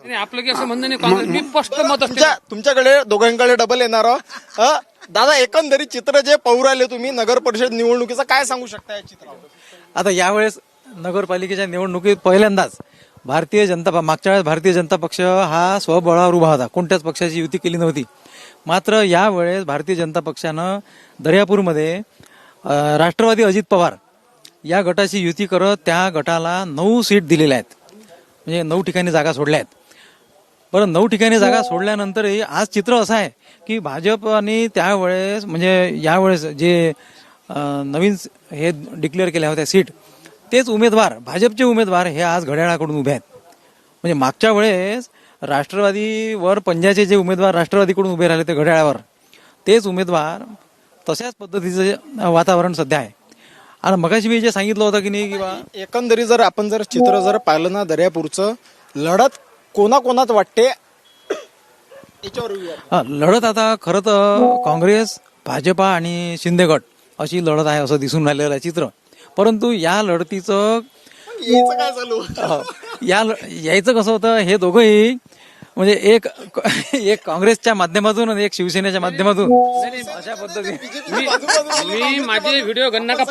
नाही, आपलं की असं म्हणणं नाही, काँग्रेस मी स्पष्ट मत असते. तुमच्याकडे दोघांकडे डबल येणार आहोत. दादा, एकंदरीत चित्र जे पाहू राहिले तुम्ही नगर परिषद निवडणुकीचं काय सांगू शकता या चित्रावर? आता यावेळेस नगरपालिकेच्या निवडणुकीत पहिल्यांदाच मागच्या वेळेस भारतीय जनता पक्ष हा स्वबळावर उभा होता, कोणत्याच पक्षाची युती केली नव्हती. मात्र यावेळेस भारतीय जनता पक्षानं दर्यापूरमध्ये राष्ट्रवादी अजित पवार या गटाची युती करत त्या गटाला 9 सीट दिलेल्या आहेत, म्हणजे 9 ठिकाणी जागा सोडल्या आहेत. बरं, 9 ठिकाणी जागा सोडल्यानंतरही आज चित्र असं आहे की भाजपने त्यावेळेस म्हणजे यावेळेस जे नवीन हे डिक्लेअर केल्या होत्या सीट, तेच उमेदवार भाजपचे उमेदवार हे आज घड्याळाकडून उभे आहेत. म्हणजे मागच्या वेळेस राष्ट्रवादीवर पंजाचे जे उमेदवार राष्ट्रवादीकडून उभे राहिले ते घड्याळावर, तेच उमेदवार तशाच पद्धतीचं वातावरण सध्या आहे. आणि मगाशी मी जे सांगितलं होतं की नाही की बा एकंदरीत जर आपण जर चित्र जर पाहिलं ना दर्यापूरचं, लढत कोणाकोणात वाटते याच्यावर येऊया. लढत आता खरं तर काँग्रेस, भाजपा आणि शिंदे गट अशी लढत आहे असं दिसून राहिलेलं आहे चित्र. परंतु या लढतीचं याचं काय चालू? यायचं कसं होतं, हे दोघंही म्हणजे एक काँग्रेसच्या माध्यमातून आणि एक शिवसेनेच्या माध्यमातून अशा पद्धतीने मी माझे व्हिडिओ गणना का